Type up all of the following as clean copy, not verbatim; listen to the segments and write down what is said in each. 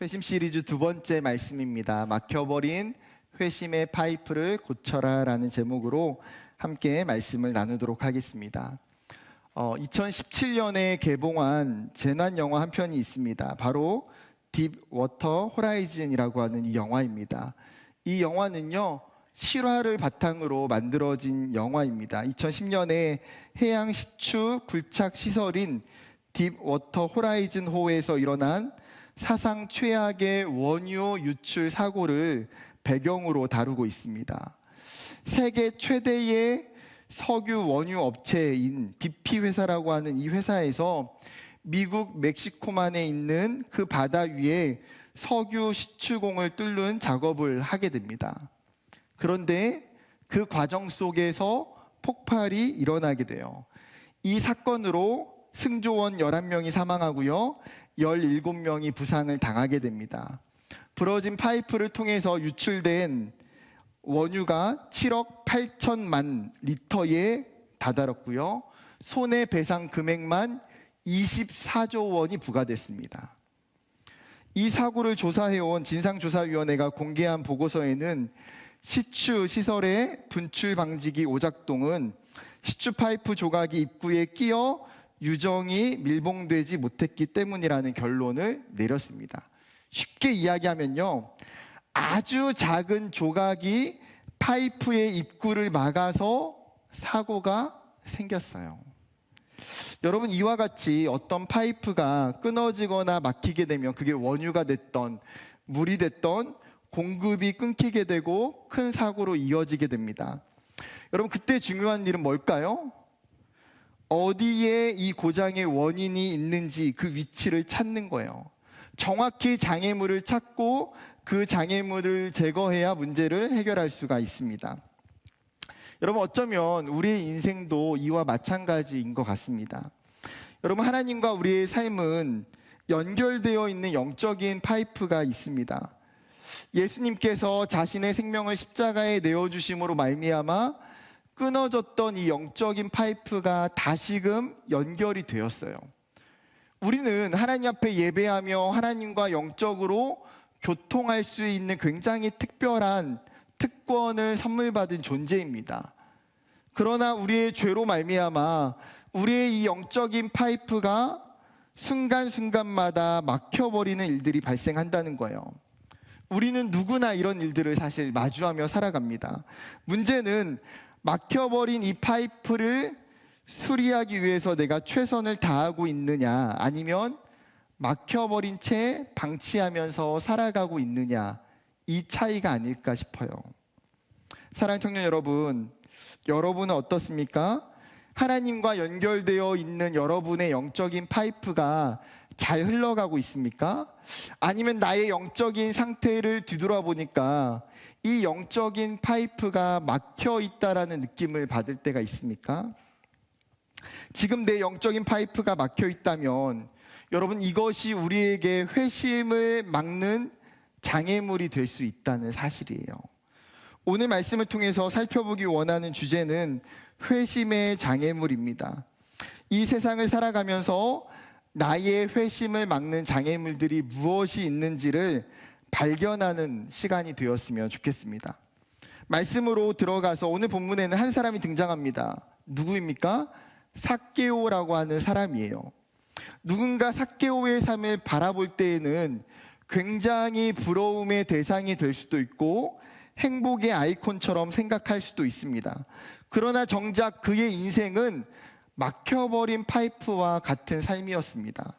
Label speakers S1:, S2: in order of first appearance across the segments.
S1: 회심 시리즈 두 번째 말씀입니다. 막혀버린 회심의 파이프를 고쳐라 라는 제목으로 함께 말씀을 나누도록 하겠습니다. 2017년에 개봉한 재난 영화 한 편이 있습니다. 바로 딥 워터 호라이즌이라고 하는 이 영화입니다. 이 영화는요, 실화를 바탕으로 만들어진 영화입니다. 2010년에 해양 시추 굴착 시설인 딥 워터 호라이즌 호에서 일어난 사상 최악의 원유 유출 사고를 배경으로 다루고 있습니다. 세계 최대의 석유 원유 업체인 BP 회사라고 하는 이 회사에서 미국 멕시코만에 있는 그 바다 위에 석유 시추공을 뚫는 작업을 하게 됩니다. 그런데 그 과정 속에서 폭발이 일어나게 돼요. 이 사건으로 승조원 11명이 사망하고요, 17명이 부상을 당하게 됩니다. 부러진 파이프를 통해서 유출된 원유가 7억 8천만 리터에 다다랐고요, 손해배상 금액만 24조 원이 부과됐습니다. 이 사고를 조사해온 진상조사위원회가 공개한 보고서에는 시추 시설의 분출 방지기 오작동은 시추 파이프 조각이 입구에 끼어 유정이 밀봉되지 못했기 때문이라는 결론을 내렸습니다. 쉽게 이야기하면요, 아주 작은 조각이 파이프의 입구를 막아서 사고가 생겼어요. 여러분, 이와 같이 어떤 파이프가 끊어지거나 막히게 되면 그게 원유가 됐던 물이 됐던 공급이 끊기게 되고 큰 사고로 이어지게 됩니다. 여러분, 그때 중요한 일은 뭘까요? 어디에 이 고장의 원인이 있는지 그 위치를 찾는 거예요. 정확히 장애물을 찾고 그 장애물을 제거해야 문제를 해결할 수가 있습니다. 여러분, 어쩌면 우리의 인생도 이와 마찬가지인 것 같습니다. 여러분, 하나님과 우리의 삶은 연결되어 있는 영적인 파이프가 있습니다. 예수님께서 자신의 생명을 십자가에 내어주심으로 말미암아 끊어졌던 이 영적인 파이프가 다시금 연결이 되었어요. 우리는 하나님 앞에 예배하며 하나님과 영적으로 교통할 수 있는 굉장히 특별한 특권을 선물 받은 존재입니다. 그러나 우리의 죄로 말미암아 우리의 이 영적인 파이프가 순간순간마다 막혀버리는 일들이 발생한다는 거예요. 우리는 누구나 이런 일들을 사실 마주하며 살아갑니다. 문제는 막혀버린 이 파이프를 수리하기 위해서 내가 최선을 다하고 있느냐, 아니면 막혀버린 채 방치하면서 살아가고 있느냐, 이 차이가 아닐까 싶어요. 사랑하는 청년 여러분, 여러분은 어떻습니까? 하나님과 연결되어 있는 여러분의 영적인 파이프가 잘 흘러가고 있습니까? 아니면 나의 영적인 상태를 뒤돌아보니까 이 영적인 파이프가 막혀 있다라는 느낌을 받을 때가 있습니까? 지금 내 영적인 파이프가 막혀 있다면 여러분, 이것이 우리에게 회심을 막는 장애물이 될 수 있다는 사실이에요. 오늘 말씀을 통해서 살펴보기 원하는 주제는 회심의 장애물입니다. 이 세상을 살아가면서 나의 회심을 막는 장애물들이 무엇이 있는지를 발견하는 시간이 되었으면 좋겠습니다. 말씀으로 들어가서 오늘 본문에는 한 사람이 등장합니다. 누구입니까? 삭개오라고 하는 사람이에요. 누군가 삭개오의 삶을 바라볼 때에는 굉장히 부러움의 대상이 될 수도 있고 행복의 아이콘처럼 생각할 수도 있습니다. 그러나 정작 그의 인생은 막혀버린 파이프와 같은 삶이었습니다.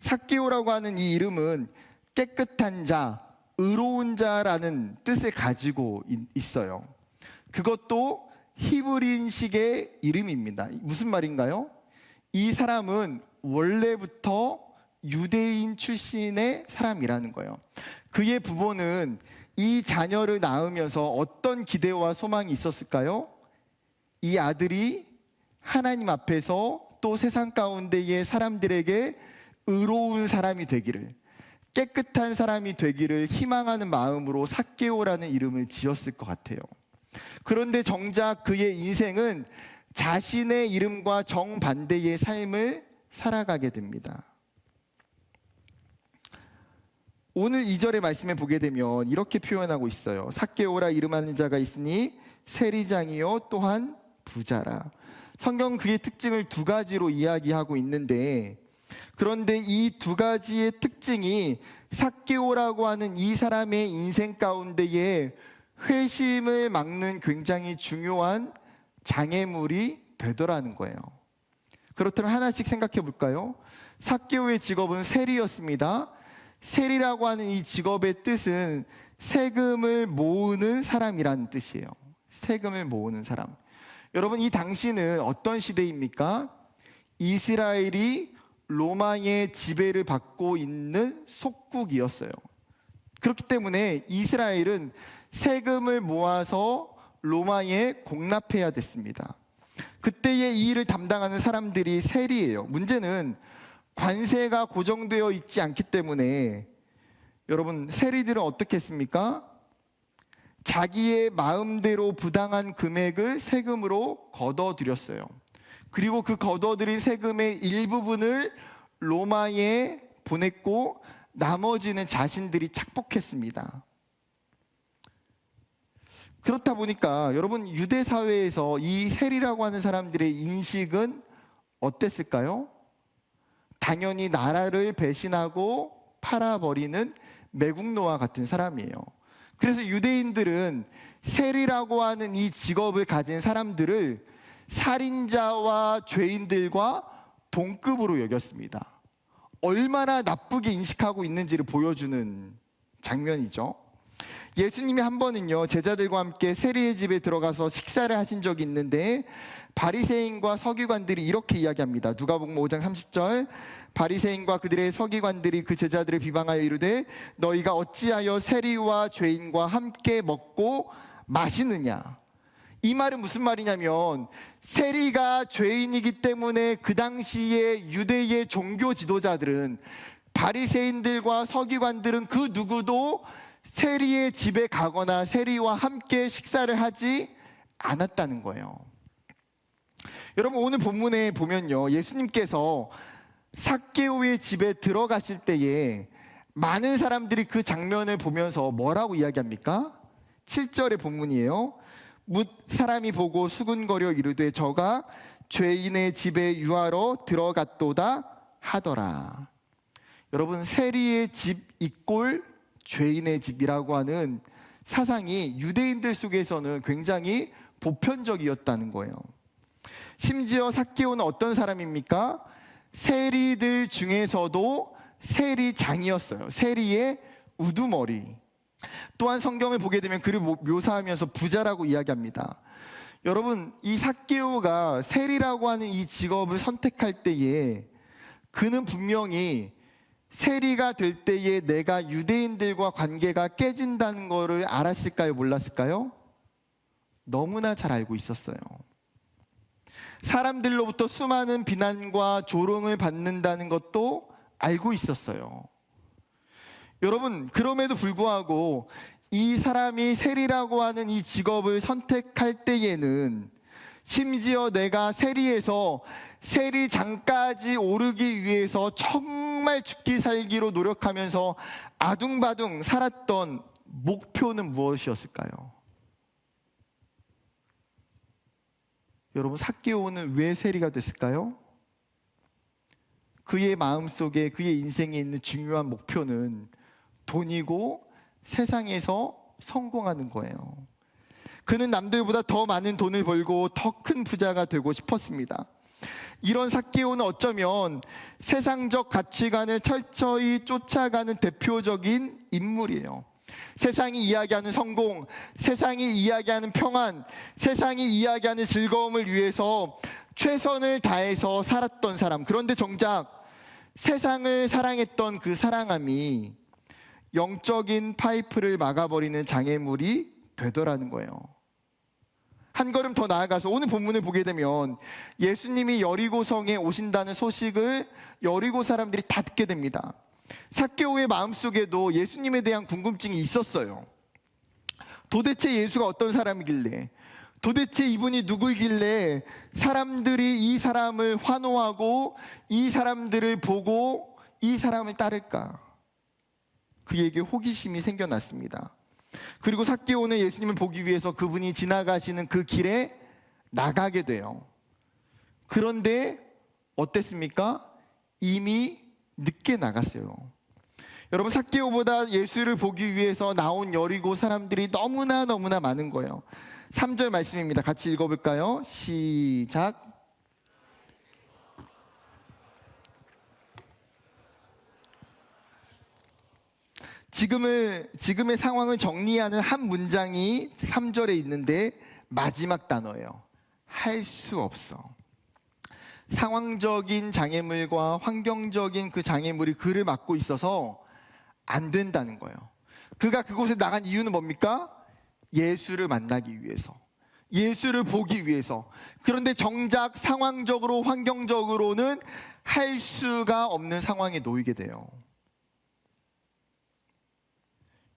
S1: 삭개오라고 하는 이 이름은 깨끗한 자, 의로운 자라는 뜻을 가지고 있어요. 그것도 히브리인식의 이름입니다. 무슨 말인가요? 이 사람은 원래부터 유대인 출신의 사람이라는 거예요. 그의 부모는 이 자녀를 낳으면서 어떤 기대와 소망이 있었을까요? 이 아들이 하나님 앞에서 또 세상 가운데의 사람들에게 의로운 사람이 되기를, 깨끗한 사람이 되기를 희망하는 마음으로 삭개오라는 이름을 지었을 것 같아요. 그런데 정작 그의 인생은 자신의 이름과 정반대의 삶을 살아가게 됩니다. 오늘 2절의 말씀에 보게 되면 이렇게 표현하고 있어요. 삭개오라 이름하는 자가 있으니 세리장이요 또한 부자라. 성경은 그의 특징을 두 가지로 이야기하고 있는데, 그런데 이 두 가지의 특징이 삭개오라고 하는 이 사람의 인생 가운데에 회심을 막는 굉장히 중요한 장애물이 되더라는 거예요. 그렇다면 하나씩 생각해 볼까요? 삭개오의 직업은 세리였습니다. 세리라고 하는 이 직업의 뜻은 세금을 모으는 사람이라는 뜻이에요. 세금을 모으는 사람. 여러분, 이 당시는 어떤 시대입니까? 이스라엘이 로마의 지배를 받고 있는 속국이었어요. 그렇기 때문에 이스라엘은 세금을 모아서 로마에 공납해야 됐습니다. 그때의 이 일을 담당하는 사람들이 세리예요. 문제는 관세가 고정되어 있지 않기 때문에 여러분, 세리들은 어떻게 했습니까? 자기의 마음대로 부당한 금액을 세금으로 걷어들였어요. 그리고 그 걷어들인 세금의 일부분을 로마에 보냈고 나머지는 자신들이 착복했습니다. 그렇다 보니까 여러분, 유대 사회에서 이 세리라고 하는 사람들의 인식은 어땠을까요? 당연히 나라를 배신하고 팔아버리는 매국노와 같은 사람이에요. 그래서 유대인들은 세리라고 하는 이 직업을 가진 사람들을 살인자와 죄인들과 동급으로 여겼습니다. 얼마나 나쁘게 인식하고 있는지를 보여주는 장면이죠. 예수님이 한 번은요, 제자들과 함께 세리의 집에 들어가서 식사를 하신 적이 있는데 바리새인과 서기관들이 이렇게 이야기합니다. 누가복음 5장 30절, 바리새인과 그들의 서기관들이 그 제자들을 비방하여 이르되 너희가 어찌하여 세리와 죄인과 함께 먹고 마시느냐. 이 말은 무슨 말이냐면, 세리가 죄인이기 때문에 그 당시에 유대의 종교 지도자들은, 바리새인들과 서기관들은 그 누구도 세리의 집에 가거나 세리와 함께 식사를 하지 않았다는 거예요. 여러분, 오늘 본문에 보면요, 예수님께서 삭개오의 집에 들어가실 때에 많은 사람들이 그 장면을 보면서 뭐라고 이야기합니까? 7절의 본문이에요. 뭇 사람이 보고 수군거려 이르되 저가 죄인의 집에 유하러 들어갔도다 하더라. 여러분, 세리의 집 이꼴 죄인의 집이라고 하는 사상이 유대인들 속에서는 굉장히 보편적이었다는 거예요. 심지어 삭개오는 어떤 사람입니까? 세리들 중에서도 세리장이었어요. 세리의 우두머리. 또한 성경을 보게 되면 그를 묘사하면서 부자라고 이야기합니다. 여러분, 이 삭개오가 세리라고 하는 이 직업을 선택할 때에 그는 분명히 세리가 될 때에 내가 유대인들과 관계가 깨진다는 것을 알았을까요? 몰랐을까요? 너무나 잘 알고 있었어요. 사람들로부터 수많은 비난과 조롱을 받는다는 것도 알고 있었어요. 여러분, 그럼에도 불구하고 이 사람이 세리라고 하는 이 직업을 선택할 때에는 심지어 내가 세리에서 세리장까지 오르기 위해서 정말 죽기 살기로 노력하면서 아둥바둥 살았던 목표는 무엇이었을까요? 여러분, 삭개오는 왜 세리가 됐을까요? 그의 마음속에, 그의 인생에 있는 중요한 목표는 돈이고 세상에서 성공하는 거예요. 그는 남들보다 더 많은 돈을 벌고 더 큰 부자가 되고 싶었습니다. 이런 삭개오는 어쩌면 세상적 가치관을 철저히 쫓아가는 대표적인 인물이에요. 세상이 이야기하는 성공, 세상이 이야기하는 평안, 세상이 이야기하는 즐거움을 위해서 최선을 다해서 살았던 사람. 그런데 정작 세상을 사랑했던 그 사랑함이 영적인 파이프를 막아버리는 장애물이 되더라는 거예요. 한 걸음 더 나아가서 오늘 본문을 보게 되면 예수님이 여리고성에 오신다는 소식을 여리고 사람들이 다 듣게 됩니다. 삭개오의 마음속에도 예수님에 대한 궁금증이 있었어요. 도대체 예수가 어떤 사람이길래, 도대체 이분이 누구이길래 사람들이 이 사람을 환호하고 이 사람들을 보고 이 사람을 따를까? 그에게 호기심이 생겨났습니다. 그리고 삭개오는 예수님을 보기 위해서 그분이 지나가시는 그 길에 나가게 돼요. 그런데 어땠습니까? 이미 늦게 나갔어요. 여러분, 삭개오보다 예수를 보기 위해서 나온 여리고 사람들이 너무나 많은 거예요. 3절 말씀입니다. 같이 읽어볼까요? 시작. 지금의 상황을 정리하는 한 문장이 3절에 있는데 마지막 단어예요. 할 수 없어. 상황적인 장애물과 환경적인 그 장애물이 그를 막고 있어서 안 된다는 거예요. 그가 그곳에 나간 이유는 뭡니까? 예수를 만나기 위해서, 예수를 보기 위해서. 그런데 정작 상황적으로 환경적으로는 할 수가 없는 상황에 놓이게 돼요.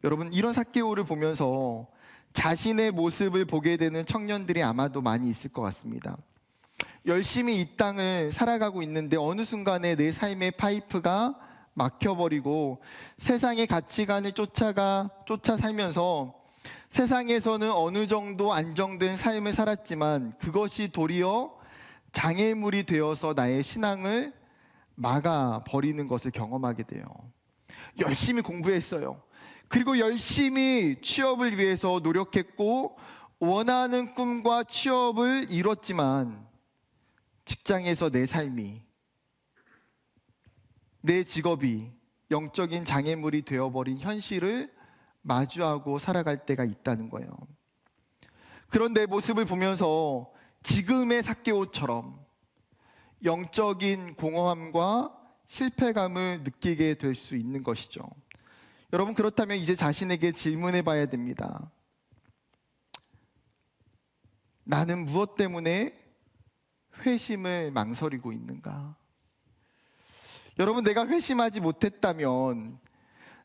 S1: 여러분, 이런 삭개오를 보면서 자신의 모습을 보게 되는 청년들이 아마도 많이 있을 것 같습니다. 열심히 이 땅을 살아가고 있는데 어느 순간에 내 삶의 파이프가 막혀버리고 세상의 가치관을 쫓아 살면서 세상에서는 어느 정도 안정된 삶을 살았지만 그것이 도리어 장애물이 되어서 나의 신앙을 막아버리는 것을 경험하게 돼요. 열심히 공부했어요. 그리고 열심히 취업을 위해서 노력했고 원하는 꿈과 취업을 이뤘지만 직장에서 내 삶이, 내 직업이 영적인 장애물이 되어버린 현실을 마주하고 살아갈 때가 있다는 거예요. 그런 내 모습을 보면서 지금의 삭개오처럼 영적인 공허함과 실패감을 느끼게 될 수 있는 것이죠. 여러분, 그렇다면 이제 자신에게 질문해 봐야 됩니다. 나는 무엇 때문에 회심을 망설이고 있는가? 여러분, 내가 회심하지 못했다면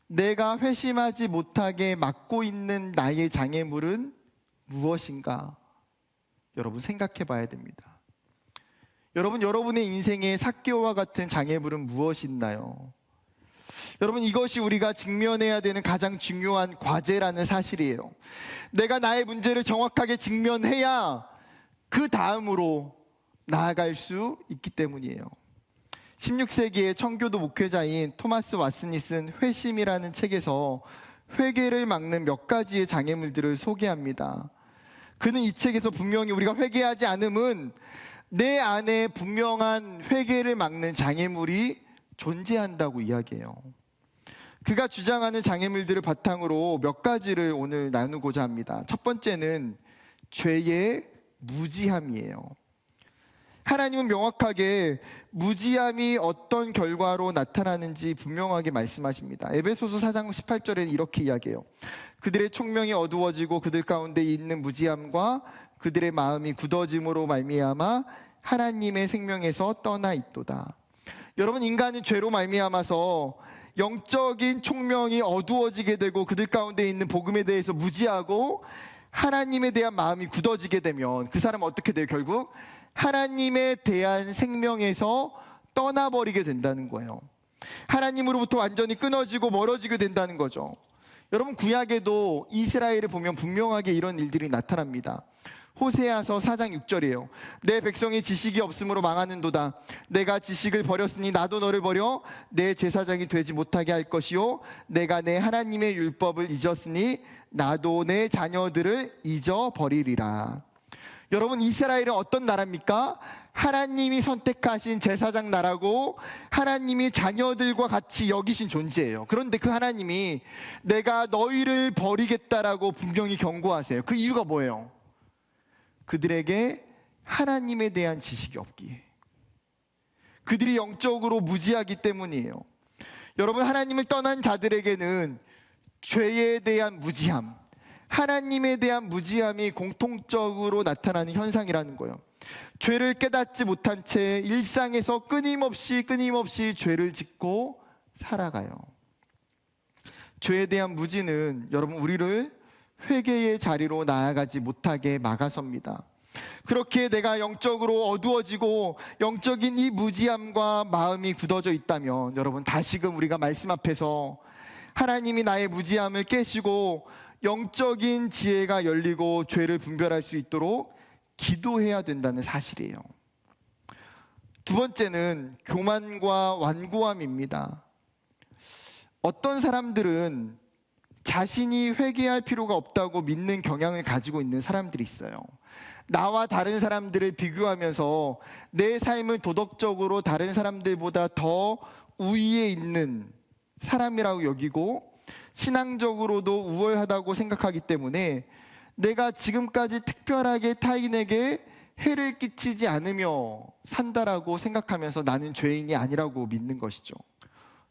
S1: 내가 회심하지 못하게 막고 있는 나의 장애물은 무엇인가? 여러분, 생각해 봐야 됩니다. 여러분, 여러분의 인생에 삭개오와 같은 장애물은 무엇이 있나요? 여러분, 이것이 우리가 직면해야 되는 가장 중요한 과제라는 사실이에요. 내가 나의 문제를 정확하게 직면해야 그 다음으로 나아갈 수 있기 때문이에요. 16세기의 청교도 목회자인 토마스 왓슨이 쓴 회심이라는 책에서 회개를 막는 몇 가지의 장애물들을 소개합니다. 그는 이 책에서 분명히 우리가 회개하지 않음은 내 안에 분명한 회개를 막는 장애물이 존재한다고 이야기해요. 그가 주장하는 장애물들을 바탕으로 몇 가지를 오늘 나누고자 합니다. 첫 번째는 죄의 무지함이에요. 하나님은 명확하게 무지함이 어떤 결과로 나타나는지 분명하게 말씀하십니다. 에베소서 4장 18절에는 이렇게 이야기해요. 그들의 총명이 어두워지고 그들 가운데 있는 무지함과 그들의 마음이 굳어짐으로 말미암아 하나님의 생명에서 떠나 있도다. 여러분, 인간은 죄로 말미암아서 영적인 총명이 어두워지게 되고 그들 가운데 있는 복음에 대해서 무지하고 하나님에 대한 마음이 굳어지게 되면 그 사람은 어떻게 돼요? 결국 하나님에 대한 생명에서 떠나버리게 된다는 거예요. 하나님으로부터 완전히 끊어지고 멀어지게 된다는 거죠. 여러분, 구약에도 이스라엘을 보면 분명하게 이런 일들이 나타납니다. 호세아서 4장 6절이에요. 내 백성이 지식이 없으므로 망하는도다. 내가 지식을 버렸으니 나도 너를 버려 내 제사장이 되지 못하게 할 것이요 내가 내 하나님의 율법을 잊었으니 나도 내 자녀들을 잊어버리리라. 여러분, 이스라엘은 어떤 나라입니까? 하나님이 선택하신 제사장 나라고 하나님이 자녀들과 같이 여기신 존재예요. 그런데 그 하나님이 내가 너희를 버리겠다라고 분명히 경고하세요. 그 이유가 뭐예요? 그들에게 하나님에 대한 지식이 없기에, 그들이 영적으로 무지하기 때문이에요. 여러분, 하나님을 떠난 자들에게는 죄에 대한 무지함, 하나님에 대한 무지함이 공통적으로 나타나는 현상이라는 거예요. 죄를 깨닫지 못한 채 일상에서 끊임없이 죄를 짓고 살아가요. 죄에 대한 무지는 여러분, 우리를 회개의 자리로 나아가지 못하게 막아섭니다. 그렇게 내가 영적으로 어두워지고 영적인 이 무지함과 마음이 굳어져 있다면 여러분, 다시금 우리가 말씀 앞에서 하나님이 나의 무지함을 깨시고 영적인 지혜가 열리고 죄를 분별할 수 있도록 기도해야 된다는 사실이에요. 두 번째는 교만과 완고함입니다. 어떤 사람들은 자신이 회개할 필요가 없다고 믿는 경향을 가지고 있는 사람들이 있어요. 나와 다른 사람들을 비교하면서 내 삶을 도덕적으로 다른 사람들보다 더 우위에 있는 사람이라고 여기고 신앙적으로도 우월하다고 생각하기 때문에 내가 지금까지 특별하게 타인에게 해를 끼치지 않으며 산다라고 생각하면서 나는 죄인이 아니라고 믿는 것이죠.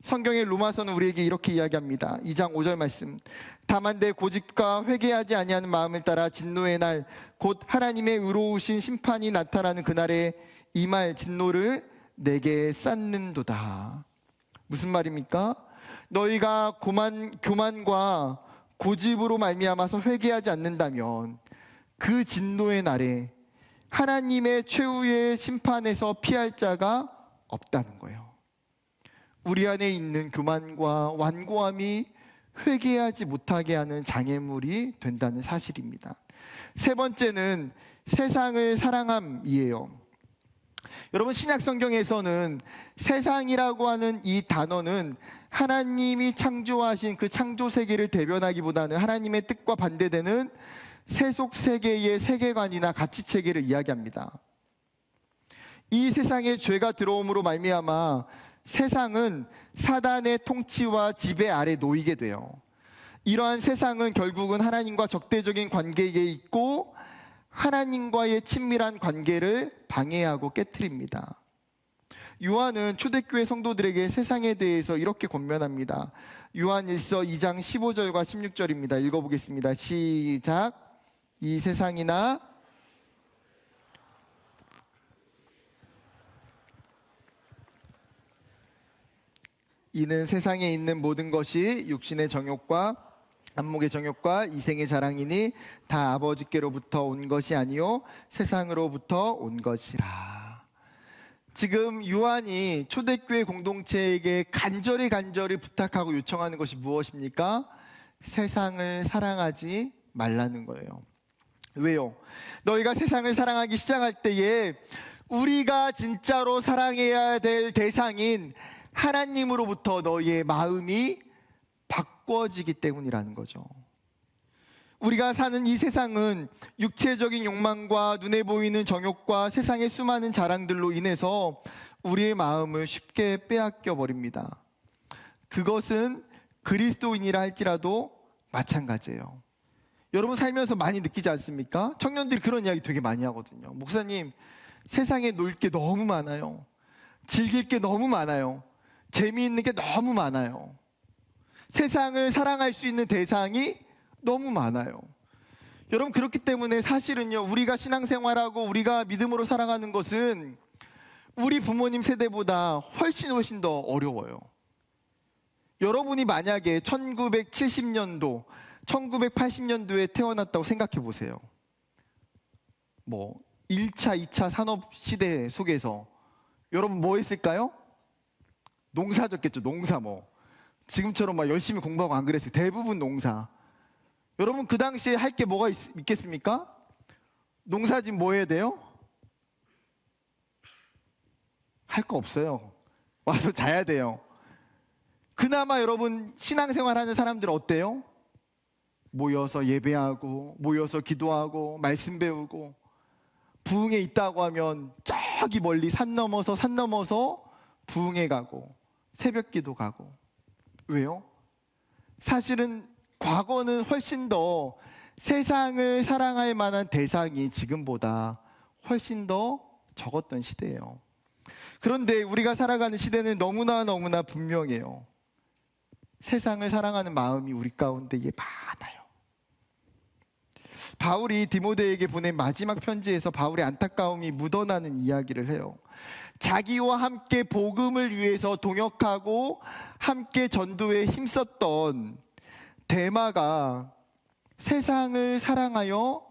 S1: 성경의 로마서는 우리에게 이렇게 이야기합니다. 2장 5절 말씀. 다만 내 고집과 회개하지 아니하는 마음을 따라 진노의 날 곧 하나님의 의로우신 심판이 나타나는 그날에 임할 진노를 내게 쌓는도다. 무슨 말입니까? 너희가 교만과 고집으로 말미암아서 회개하지 않는다면 그 진노의 날에 하나님의 최후의 심판에서 피할 자가 없다는 거예요. 우리 안에 있는 교만과 완고함이 회개하지 못하게 하는 장애물이 된다는 사실입니다. 세 번째는 세상을 사랑함이에요. 여러분, 신약 성경에서는 세상이라고 하는 이 단어는 하나님이 창조하신 그 창조 세계를 대변하기보다는 하나님의 뜻과 반대되는 세속 세계의 세계관이나 가치 체계를 이야기합니다. 이 세상에 죄가 들어옴으로 말미암아 세상은 사단의 통치와 지배 아래 놓이게 돼요. 이러한 세상은 결국은 하나님과 적대적인 관계에 있고 하나님과의 친밀한 관계를 방해하고 깨트립니다. 요한은 초대교회 성도들에게 세상에 대해서 이렇게 권면합니다. 요한 1서 2장 15절과 16절입니다. 읽어보겠습니다. 시작. 이 세상이나 이는 세상에 있는 모든 것이 육신의 정욕과 안목의 정욕과 이생의 자랑이니 다 아버지께로부터 온 것이 아니요 세상으로부터 온 것이라. 지금 요한이 초대교회 공동체에게 간절히 부탁하고 요청하는 것이 무엇입니까? 세상을 사랑하지 말라는 거예요. 왜요? 너희가 세상을 사랑하기 시작할 때에 우리가 진짜로 사랑해야 될 대상인 하나님으로부터 너희의 마음이 바꿔지기 때문이라는 거죠. 우리가 사는 이 세상은 육체적인 욕망과 눈에 보이는 정욕과 세상의 수많은 자랑들로 인해서 우리의 마음을 쉽게 빼앗겨 버립니다. 그것은 그리스도인이라 할지라도 마찬가지예요. 여러분 살면서 많이 느끼지 않습니까? 청년들이 그런 이야기 되게 많이 하거든요. 목사님, 세상에 놀 게 너무 많아요. 즐길 게 너무 많아요. 재미있는 게 너무 많아요. 세상을 사랑할 수 있는 대상이 너무 많아요. 여러분, 그렇기 때문에 사실은요, 우리가 신앙생활하고 우리가 믿음으로 살아가는 것은 우리 부모님 세대보다 훨씬 더 어려워요. 여러분이 만약에 1970년도, 1980년도에 태어났다고 생각해 보세요. 1차, 2차 산업시대 속에서 여러분 뭐 했을까요? 농사 졌겠죠. 농사 지금처럼 막 열심히 공부하고 안 그랬어요. 대부분 농사. 여러분 그 당시에 할 게 뭐가 있겠습니까? 농사짓 뭐 해야 돼요? 할 거 없어요. 와서 자야 돼요. 그나마 여러분 신앙생활 하는 사람들 어때요? 모여서 예배하고 모여서 기도하고 말씀 배우고 부흥회 있다고 하면 저기 멀리 산 넘어서 부흥회 가고 새벽 기도 가고. 왜요? 사실은 과거는 훨씬 더 세상을 사랑할 만한 대상이 지금보다 훨씬 더 적었던 시대예요. 그런데 우리가 살아가는 시대는 너무나 분명해요. 세상을 사랑하는 마음이 우리 가운데 많아요. 바울이 디모데에게 보낸 마지막 편지에서 바울의 안타까움이 묻어나는 이야기를 해요. 자기와 함께 복음을 위해서 동역하고 함께 전도에 힘썼던 데마가 세상을 사랑하여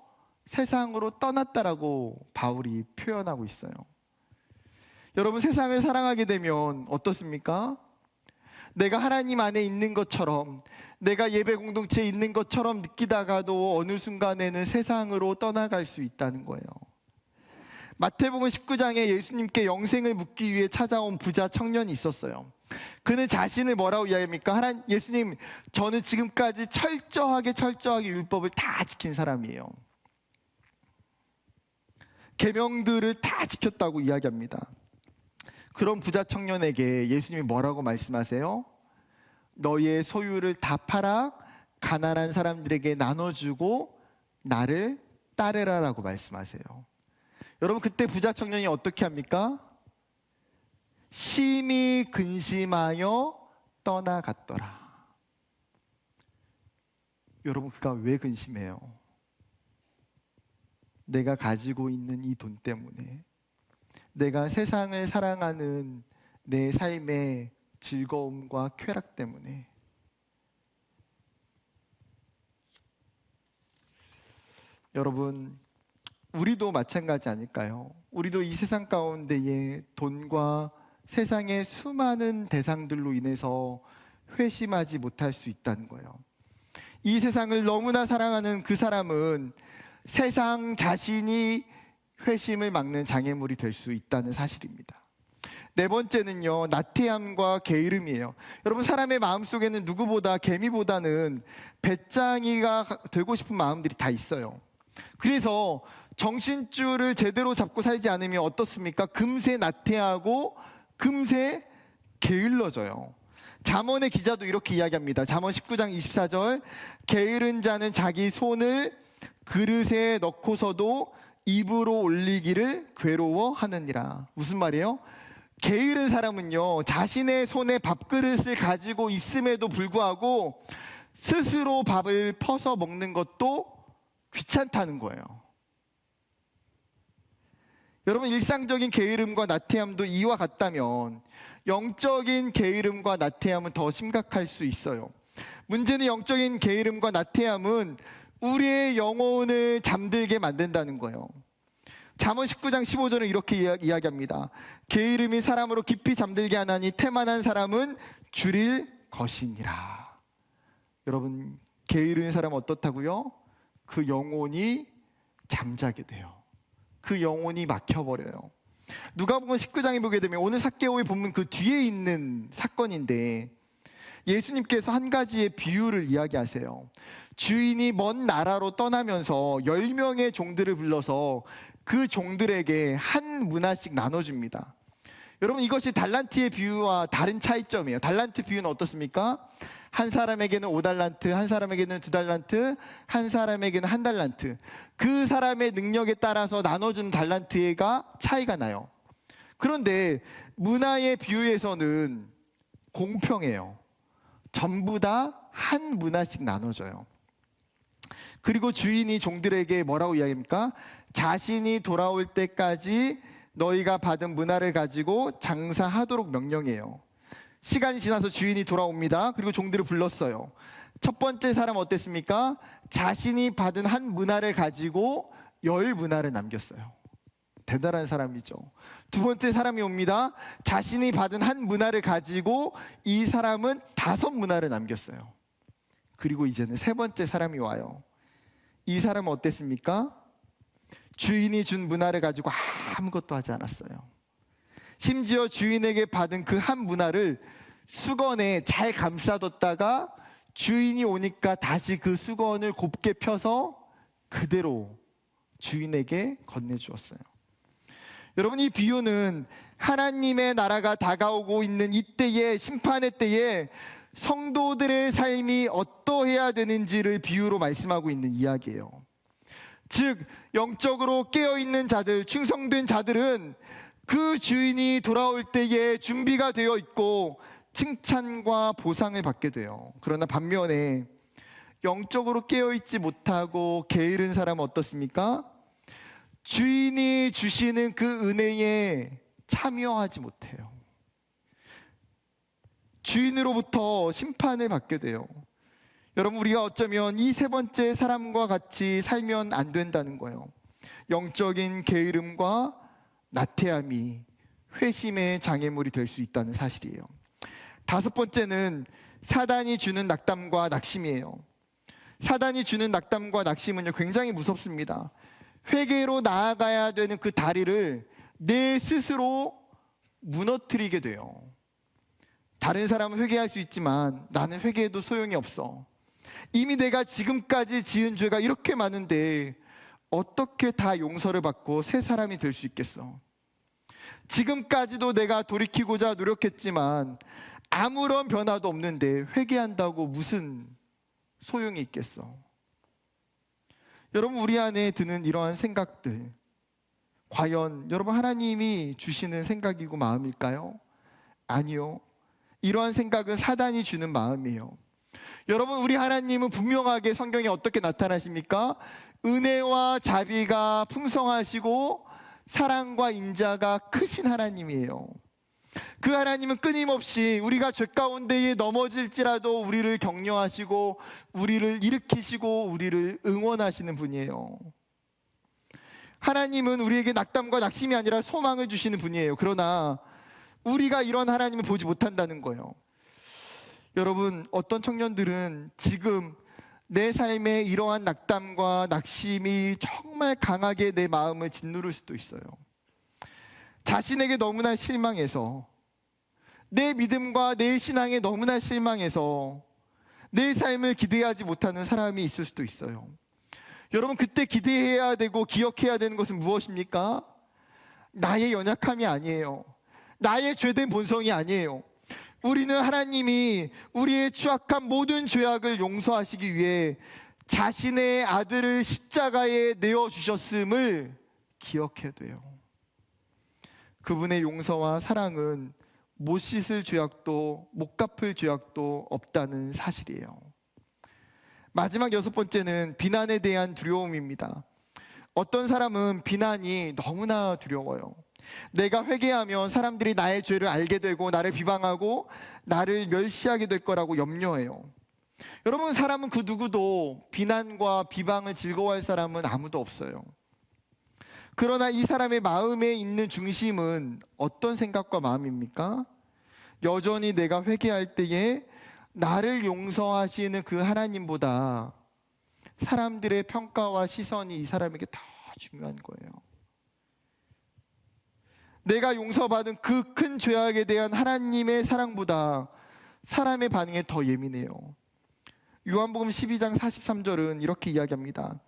S1: 세상으로 떠났다라고 바울이 표현하고 있어요. 여러분, 세상을 사랑하게 되면 어떻습니까? 내가 하나님 안에 있는 것처럼, 내가 예배 공동체에 있는 것처럼 느끼다가도 어느 순간에는 세상으로 떠나갈 수 있다는 거예요. 마태복음 19장에 예수님께 영생을 묻기 위해 찾아온 부자 청년이 있었어요. 그는 자신을 뭐라고 이야기합니까? 예수님, 저는 지금까지 철저하게 율법을 다 지킨 사람이에요. 계명들을 다 지켰다고 이야기합니다. 그런 부자 청년에게 예수님이 뭐라고 말씀하세요? 너의 소유를 다 팔아 가난한 사람들에게 나눠주고 나를 따르라라고 말씀하세요. 여러분, 그때 부자 청년이 어떻게 합니까? 심히 근심하여 떠나갔더라. 여러분, 그가 왜 근심해요? 내가 가지고 있는 이 돈 때문에, 내가 세상을 사랑하는 내 삶의 즐거움과 쾌락 때문에. 여러분, 우리도 마찬가지 아닐까요? 우리도 이 세상 가운데에 돈과 세상의 수많은 대상들로 인해서 회심하지 못할 수 있다는 거예요. 이 세상을 너무나 사랑하는 그 사람은 세상 자신이 회심을 막는 장애물이 될 수 있다는 사실입니다. 네 번째는요, 나태함과 게으름이에요. 여러분, 사람의 마음속에는 누구보다, 개미보다는 배짱이가 되고 싶은 마음들이 다 있어요. 그래서 정신줄을 제대로 잡고 살지 않으면 어떻습니까? 금세 나태하고 금세 게을러져요. 잠언의 기자도 이렇게 이야기합니다. 잠언 19장 24절, 게으른 자는 자기 손을 그릇에 넣고서도 입으로 올리기를 괴로워하느니라. 무슨 말이에요? 게으른 사람은요, 자신의 손에 밥그릇을 가지고 있음에도 불구하고 스스로 밥을 퍼서 먹는 것도 귀찮다는 거예요. 여러분, 일상적인 게으름과 나태함도 이와 같다면 영적인 게으름과 나태함은 더 심각할 수 있어요. 문제는 영적인 게으름과 나태함은 우리의 영혼을 잠들게 만든다는 거예요. 잠언 19장 15절은 이렇게 이야기합니다. 게으름이 사람으로 깊이 잠들게 하나니 태만한 사람은 줄일 것이니라. 여러분, 게으른 사람은 어떻다고요? 그 영혼이 잠자게 돼요. 그 영혼이 막혀버려요. 누가복음 19장에 보게 되면 오늘 삭개오의 본문 그 뒤에 있는 사건인데, 예수님께서 한 가지의 비유를 이야기하세요. 주인이 먼 나라로 떠나면서 10명의 종들을 불러서 그 종들에게 한 문화씩 나눠줍니다. 여러분, 이것이 달란트의 비유와 다른 차이점이에요. 달란트 비유는 어떻습니까? 한 사람에게는 5달란트, 한 사람에게는 2달란트, 한 사람에게는 1달란트. 그 사람의 능력에 따라서 나눠준 달란트가 차이가 나요. 그런데 문화의 비유에서는 공평해요. 전부 다 한 문화씩 나눠줘요. 그리고 주인이 종들에게 뭐라고 이야기합니까? 자신이 돌아올 때까지 너희가 받은 문화를 가지고 장사하도록 명령해요. 시간이 지나서 주인이 돌아옵니다. 그리고 종들을 불렀어요. 첫 번째 사람 어땠습니까? 자신이 받은 한 문화를 가지고 10 문화를 남겼어요. 대단한 사람이죠. 두 번째 사람이 옵니다. 자신이 받은 한 문화를 가지고 이 사람은 5 문화를 남겼어요. 그리고 이제는 세 번째 사람이 와요. 이 사람은 어땠습니까? 주인이 준 문화를 가지고 아무것도 하지 않았어요. 심지어 주인에게 받은 그 한 문화를 수건에 잘 감싸뒀다가 주인이 오니까 다시 그 수건을 곱게 펴서 그대로 주인에게 건네주었어요. 여러분, 이 비유는 하나님의 나라가 다가오고 있는 이때의 심판의 때에 성도들의 삶이 어떠해야 되는지를 비유로 말씀하고 있는 이야기예요. 즉, 영적으로 깨어있는 자들, 충성된 자들은 그 주인이 돌아올 때에 준비가 되어 있고 칭찬과 보상을 받게 돼요. 그러나 반면에 영적으로 깨어있지 못하고 게으른 사람은 어떻습니까? 주인이 주시는 그 은혜에 참여하지 못해요. 주인으로부터 심판을 받게 돼요. 여러분, 우리가 어쩌면 이 세 번째 사람과 같이 살면 안 된다는 거예요. 영적인 게으름과 나태함이 회심의 장애물이 될 수 있다는 사실이에요. 다섯 번째는 사단이 주는 낙담과 낙심이에요. 사단이 주는 낙담과 낙심은요, 굉장히 무섭습니다. 회개로 나아가야 되는 그 다리를 내 스스로 무너뜨리게 돼요. 다른 사람은 회개할 수 있지만 나는 회개해도 소용이 없어. 이미 내가 지금까지 지은 죄가 이렇게 많은데 어떻게 다 용서를 받고 새 사람이 될 수 있겠어? 지금까지도 내가 돌이키고자 노력했지만 아무런 변화도 없는데 회개한다고 무슨 소용이 있겠어? 여러분, 우리 안에 드는 이러한 생각들, 과연 여러분 하나님이 주시는 생각이고 마음일까요? 아니요. 이러한 생각은 사단이 주는 마음이에요. 여러분, 우리 하나님은 분명하게 성경에 어떻게 나타나십니까? 은혜와 자비가 풍성하시고 사랑과 인자가 크신 하나님이에요. 그 하나님은 끊임없이 우리가 죄 가운데에 넘어질지라도 우리를 격려하시고 우리를 일으키시고 우리를 응원하시는 분이에요. 하나님은 우리에게 낙담과 낙심이 아니라 소망을 주시는 분이에요. 그러나 우리가 이런 하나님을 보지 못한다는 거예요. 여러분, 어떤 청년들은 지금 내 삶에 이러한 낙담과 낙심이 정말 강하게 내 마음을 짓누를 수도 있어요. 자신에게 너무나 실망해서, 내 믿음과 내 신앙에 너무나 실망해서 내 삶을 기대하지 못하는 사람이 있을 수도 있어요. 여러분, 그때 기대해야 되고 기억해야 되는 것은 무엇입니까? 나의 연약함이 아니에요. 나의 죄된 본성이 아니에요. 우리는 하나님이 우리의 추악한 모든 죄악을 용서하시기 위해 자신의 아들을 십자가에 내어주셨음을 기억해야 돼요. 그분의 용서와 사랑은 못 씻을 죄악도 못 갚을 죄악도 없다는 사실이에요. 마지막 여섯 번째는 비난에 대한 두려움입니다. 어떤 사람은 비난이 너무나 두려워요. 내가 회개하면 사람들이 나의 죄를 알게 되고 나를 비방하고 나를 멸시하게 될 거라고 염려해요. 여러분, 사람은 그 누구도 비난과 비방을 즐거워할 사람은 아무도 없어요. 그러나 이 사람의 마음에 있는 중심은 어떤 생각과 마음입니까? 여전히 내가 회개할 때에 나를 용서하시는 그 하나님보다 사람들의 평가와 시선이 이 사람에게 더 중요한 거예요. 내가 용서받은 그 큰 죄악에 대한 하나님의 사랑보다 사람의 반응에 더 예민해요. 요한복음 12장 43절은 이렇게 이야기합니다.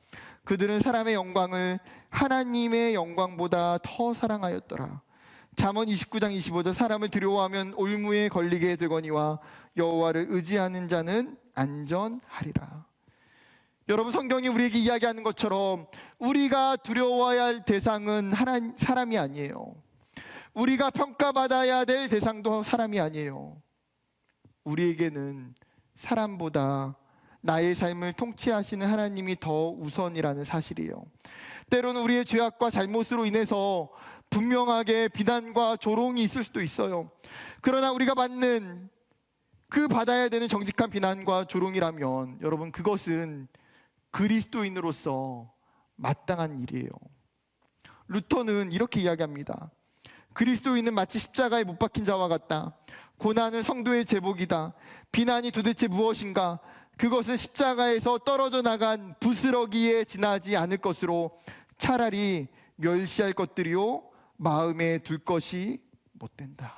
S1: 그들은 사람의 영광을 하나님의 영광보다 더 사랑하였더라. 잠언 29장 25절, 사람을 두려워하면 올무에 걸리게 되거니와 여호와를 의지하는 자는 안전하리라. 여러분, 성경이 우리에게 이야기하는 것처럼 우리가 두려워해야 할 대상은 사람이 아니에요. 우리가 평가받아야 될 대상도 사람이 아니에요. 우리에게는 사람보다 나의 삶을 통치하시는 하나님이 더 우선이라는 사실이에요. 때로는 우리의 죄악과 잘못으로 인해서 분명하게 비난과 조롱이 있을 수도 있어요. 그러나 우리가 받는 그 받아야 되는 정직한 비난과 조롱이라면 여러분, 그것은 그리스도인으로서 마땅한 일이에요. 루터는 이렇게 이야기합니다. 그리스도인은 마치 십자가에 못 박힌 자와 같다. 고난은 성도의 제복이다. 비난이 도대체 무엇인가? 그것은 십자가에서 떨어져 나간 부스러기에 지나지 않을 것으로 차라리 멸시할 것들이요 마음에 둘 것이 못 된다.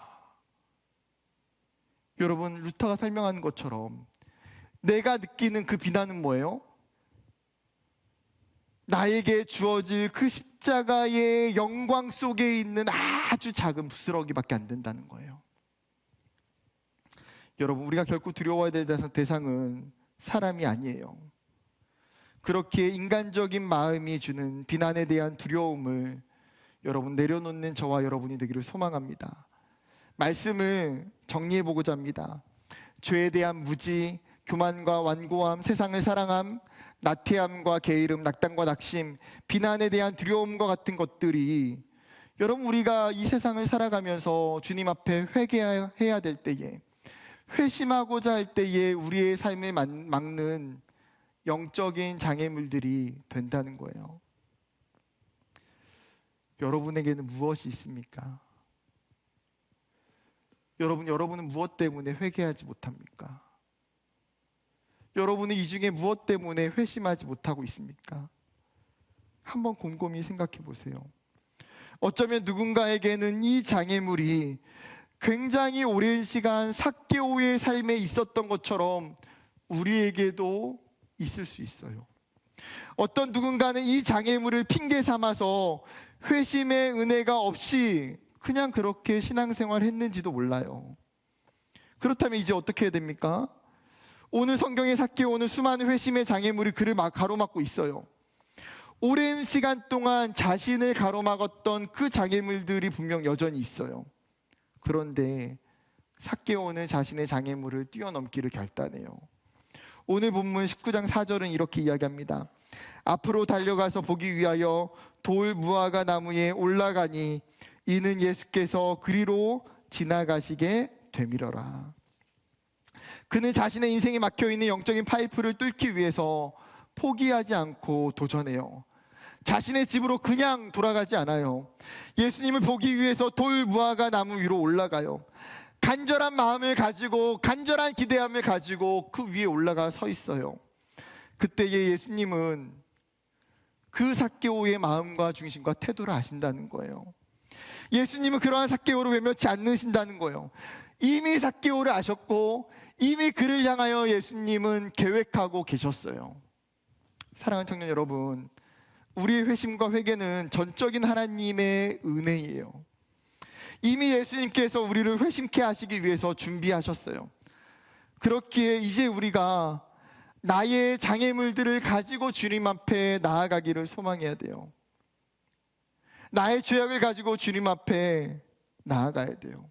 S1: 여러분, 루터가 설명한 것처럼 내가 느끼는 그 비난은 뭐예요? 나에게 주어질 그 십자가의 영광 속에 있는 아주 작은 부스러기밖에 안 된다는 거예요. 여러분, 우리가 결코 두려워야 될 대상은 사람이 아니에요. 그렇게 인간적인 마음이 주는 비난에 대한 두려움을 여러분 내려놓는 저와 여러분이 되기를 소망합니다. 말씀을 정리해보고자 합니다. 죄에 대한 무지, 교만과 완고함, 세상을 사랑함, 나태함과 게으름, 낙담과 낙심, 비난에 대한 두려움과 같은 것들이 여러분, 우리가 이 세상을 살아가면서 주님 앞에 회개해야 될 때에, 회심하고자 할 때에 우리의 삶을 막는 영적인 장애물들이 된다는 거예요. 여러분에게는 무엇이 있습니까? 여러분은 무엇 때문에 회개하지 못합니까? 여러분은 이 중에 무엇 때문에 회심하지 못하고 있습니까? 한번 곰곰이 생각해 보세요. 어쩌면 누군가에게는 이 장애물이 굉장히 오랜 시간 삭개오의 삶에 있었던 것처럼 우리에게도 있을 수 있어요. 어떤 누군가는 이 장애물을 핑계 삼아서 회심의 은혜가 없이 그냥 그렇게 신앙생활 했는지도 몰라요. 그렇다면 이제 어떻게 해야 됩니까? 오늘 성경에 삭개오는 수많은 회심의 장애물이 그를 가로막고 있어요. 오랜 시간 동안 자신을 가로막았던 그 장애물들이 분명 여전히 있어요. 그런데 삭개오는 자신의 장애물을 뛰어넘기를 결단해요. 오늘 본문 19장 4절은 이렇게 이야기합니다. 앞으로 달려가서 보기 위하여 돌 무화과 나무에 올라가니 이는 예수께서 그리로 지나가시게 되밀어라. 그는 자신의 인생에 막혀있는 영적인 파이프를 뚫기 위해서 포기하지 않고 도전해요. 자신의 집으로 그냥 돌아가지 않아요. 예수님을 보기 위해서 돌 무화과 나무 위로 올라가요. 간절한 마음을 가지고, 간절한 기대함을 가지고 그 위에 올라가 서 있어요. 그때의 예수님은 그 삭개오의 마음과 중심과 태도를 아신다는 거예요. 예수님은 그러한 삭개오를 외면치 않으신다는 거예요. 이미 삭개오를 아셨고 이미 그를 향하여 예수님은 계획하고 계셨어요. 사랑하는 청년 여러분, 우리의 회심과 회개는 전적인 하나님의 은혜예요. 이미 예수님께서 우리를 회심케 하시기 위해서 준비하셨어요. 그렇기에 이제 우리가 나의 장애물들을 가지고 주님 앞에 나아가기를 소망해야 돼요. 나의 죄악을 가지고 주님 앞에 나아가야 돼요.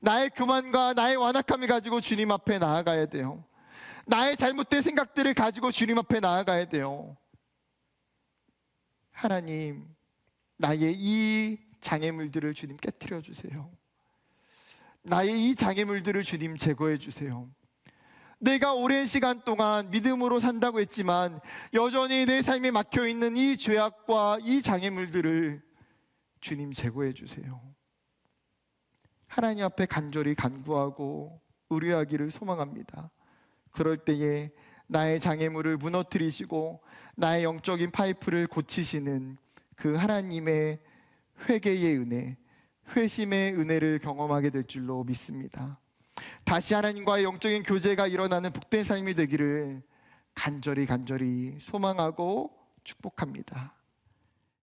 S1: 나의 교만과 나의 완악함을 가지고 주님 앞에 나아가야 돼요. 나의 잘못된 생각들을 가지고 주님 앞에 나아가야 돼요. 하나님, 나의 이 장애물들을 주님 깨트려 주세요. 나의 이 장애물들을 주님 제거해 주세요. 내가 오랜 시간 동안 믿음으로 산다고 했지만 여전히 내 삶에 막혀있는 이 죄악과 이 장애물들을 주님 제거해 주세요. 하나님 앞에 간절히 간구하고 의뢰하기를 소망합니다. 그럴 때에 나의 장애물을 무너뜨리시고 나의 영적인 파이프를 고치시는 그 하나님의 회개의 은혜, 회심의 은혜를 경험하게 될 줄로 믿습니다. 다시 하나님과의 영적인 교제가 일어나는 복된 삶이 되기를 간절히 소망하고 축복합니다.